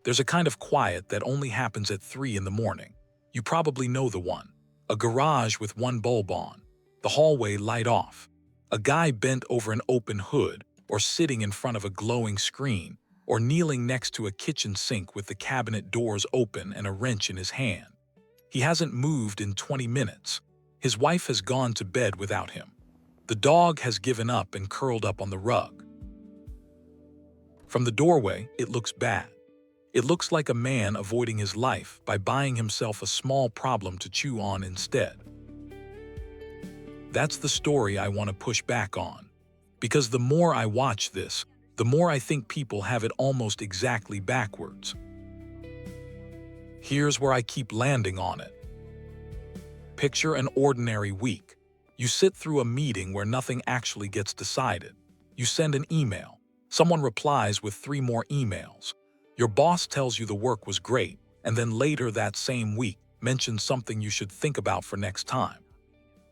There's a kind of quiet that only happens at 3 in the morning. You probably know the one. A garage with one bulb on, the hallway light off, a guy bent over an open hood, or sitting in front of a glowing screen, or kneeling next to a kitchen sink with the cabinet doors open and a wrench in his hand. He hasn't moved in 20 minutes. His wife has gone to bed without him. The dog has given up and curled up on the rug. From the doorway, it looks bad. It looks like a man avoiding his life by buying himself a small problem to chew on instead. That's the story I want to push back on. Because the more I watch this, the more I think people have it almost exactly backwards. Here's where I keep landing on it. Picture an ordinary week. You sit through a meeting where nothing actually gets decided. You send an email. Someone replies with 3 more emails. Your boss tells you the work was great, and then later that same week mentions something you should think about for next time.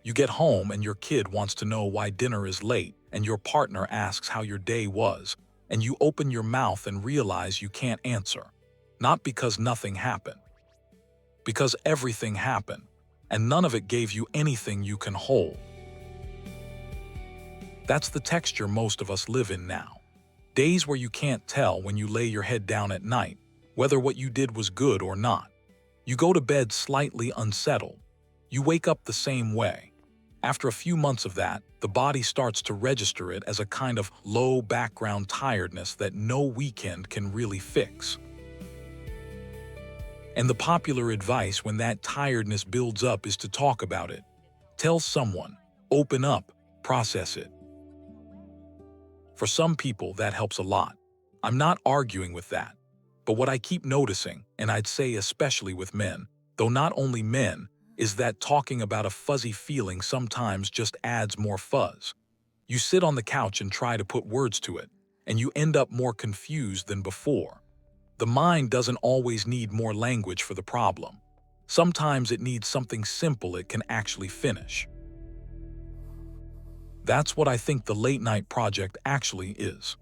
You get home and your kid wants to know why dinner is late, and your partner asks how your day was, and you open your mouth and realize you can't answer. Not because nothing happened. Because everything happened, and none of it gave you anything you can hold. That's the texture most of us live in now. Days where you can't tell when you lay your head down at night whether what you did was good or not. You go to bed slightly unsettled. You wake up the same way. After a few months of that, the body starts to register it as a kind of low background tiredness that no weekend can really fix. And the popular advice when that tiredness builds up is to talk about it. Tell someone, open up, process it. For some people, that helps a lot. I'm not arguing with that. But what I keep noticing, and I'd say especially with men, though not only men, is that talking about a fuzzy feeling sometimes just adds more fuzz. You sit on the couch and try to put words to it, and you end up more confused than before. The mind doesn't always need more language for the problem. Sometimes it needs something simple it can actually finish. That's what I think the late night project actually is.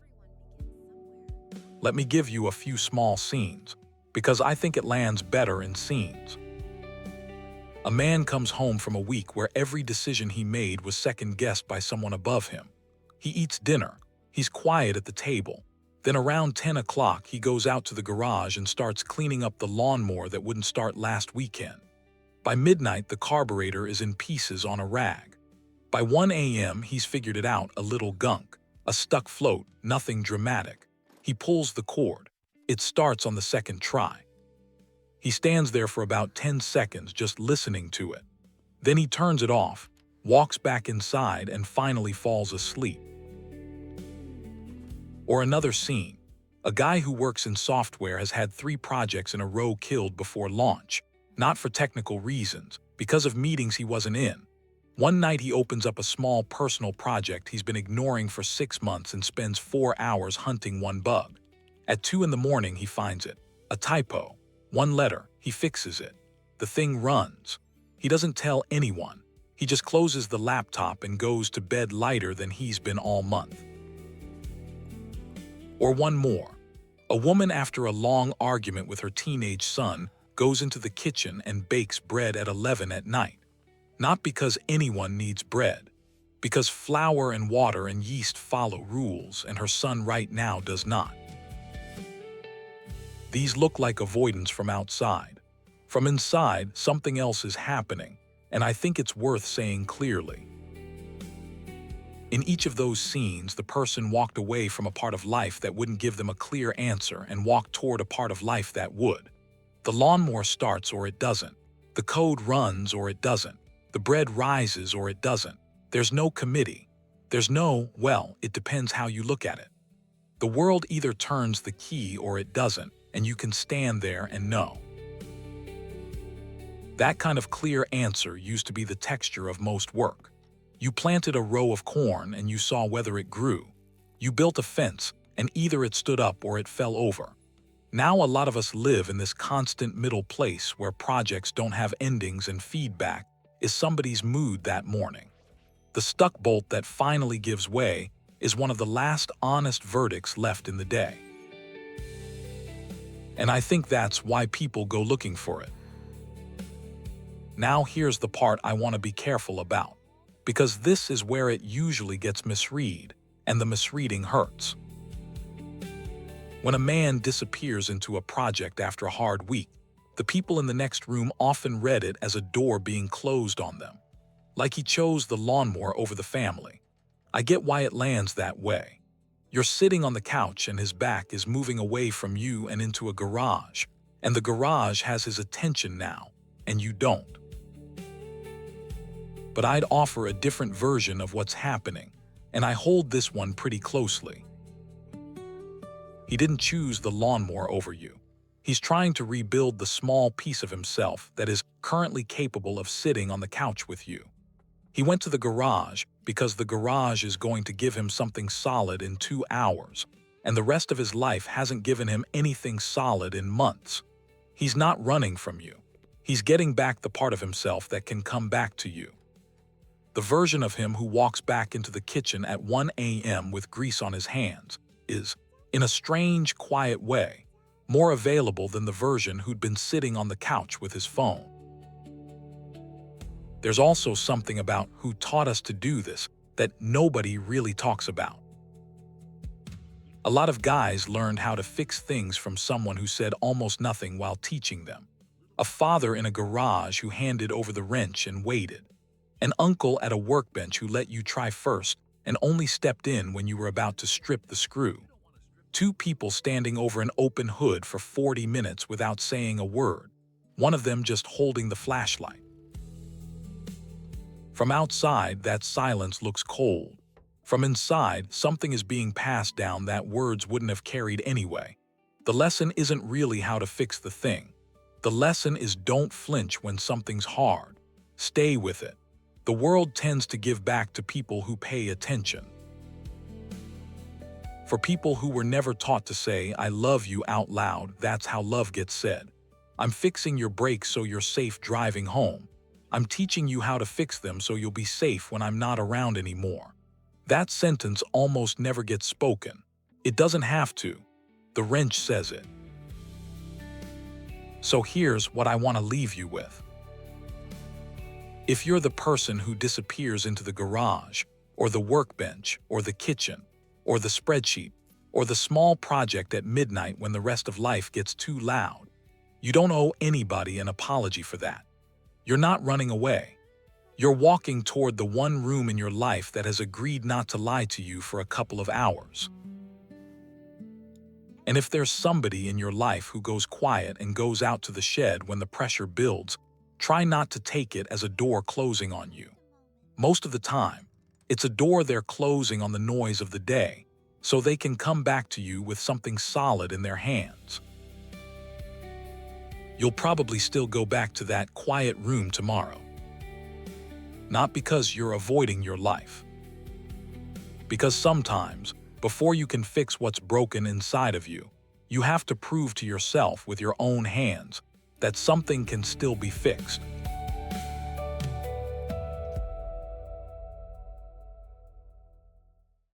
Let me give you a few small scenes, because I think it lands better in scenes. A man comes home from a week where every decision he made was second-guessed by someone above him. He eats dinner. He's quiet at the table. Then around 10 o'clock, he goes out to the garage and starts cleaning up the lawnmower that wouldn't start last weekend. By midnight, the carburetor is in pieces on a rag. By 1 a.m., he's figured it out, a little gunk, a stuck float, nothing dramatic. He pulls the cord. It starts on the second try. He stands there for about 10 seconds just listening to it. Then he turns it off, walks back inside, and finally falls asleep. Or another scene. A guy who works in software has had 3 projects in a row killed before launch. Not for technical reasons, because of meetings he wasn't in. One night he opens up a small personal project he's been ignoring for 6 months and spends 4 hours hunting one bug. At 2 in the morning he finds it. A typo. 1 letter. He fixes it. The thing runs. He doesn't tell anyone. He just closes the laptop and goes to bed lighter than he's been all month. Or one more. A woman, after a long argument with her teenage son, goes into the kitchen and bakes bread at 11 at night. Not because anyone needs bread, because flour and water and yeast follow rules, and her son right now does not. These look like avoidance from outside. From inside, something else is happening, and I think it's worth saying clearly. In each of those scenes, the person walked away from a part of life that wouldn't give them a clear answer and walked toward a part of life that would. The lawnmower starts or it doesn't. The code runs or it doesn't. The bread rises or it doesn't. There's no committee. There's no, well, it depends how you look at it. The world either turns the key or it doesn't, and you can stand there and know. That kind of clear answer used to be the texture of most work. You planted a row of corn and you saw whether it grew. You built a fence and either it stood up or it fell over. Now a lot of us live in this constant middle place where projects don't have endings and feedback is somebody's mood that morning. The stuck bolt that finally gives way is one of the last honest verdicts left in the day. And I think that's why people go looking for it. Now here's the part I want to be careful about, because this is where it usually gets misread, and the misreading hurts. When a man disappears into a project after a hard week, the people in the next room often read it as a door being closed on them, like he chose the lawnmower over the family. I get why it lands that way. You're sitting on the couch and his back is moving away from you and into a garage, and the garage has his attention now, and you don't. But I'd offer a different version of what's happening, and I hold this one pretty closely. He didn't choose the lawnmower over you. He's trying to rebuild the small piece of himself that is currently capable of sitting on the couch with you. He went to the garage because the garage is going to give him something solid in 2 hours, and the rest of his life hasn't given him anything solid in months. He's not running from you. He's getting back the part of himself that can come back to you. The version of him who walks back into the kitchen at 1 a.m. with grease on his hands is, in a strange, quiet way, more available than the version who'd been sitting on the couch with his phone. There's also something about who taught us to do this that nobody really talks about. A lot of guys learned how to fix things from someone who said almost nothing while teaching them. A father in a garage who handed over the wrench and waited. An uncle at a workbench who let you try first and only stepped in when you were about to strip the screw. 2 people standing over an open hood for 40 minutes without saying a word, one of them just holding the flashlight. From outside, that silence looks cold. From inside, something is being passed down that words wouldn't have carried anyway. The lesson isn't really how to fix the thing. The lesson is don't flinch when something's hard. Stay with it. The world tends to give back to people who pay attention. For people who were never taught to say, "I love you" out loud, that's how love gets said. I'm fixing your brakes so you're safe driving home. I'm teaching you how to fix them so you'll be safe when I'm not around anymore. That sentence almost never gets spoken. It doesn't have to. The wrench says it. So here's what I want to leave you with. If you're the person who disappears into the garage, or the workbench, or the kitchen, or the spreadsheet, or the small project at midnight when the rest of life gets too loud, you don't owe anybody an apology for that. You're not running away. You're walking toward the one room in your life that has agreed not to lie to you for a couple of hours. And if there's somebody in your life who goes quiet and goes out to the shed when the pressure builds, try not to take it as a door closing on you. Most of the time, it's a door they're closing on the noise of the day, so they can come back to you with something solid in their hands. You'll probably still go back to that quiet room tomorrow. Not because you're avoiding your life. Because sometimes, before you can fix what's broken inside of you, you have to prove to yourself with your own hands that something can still be fixed.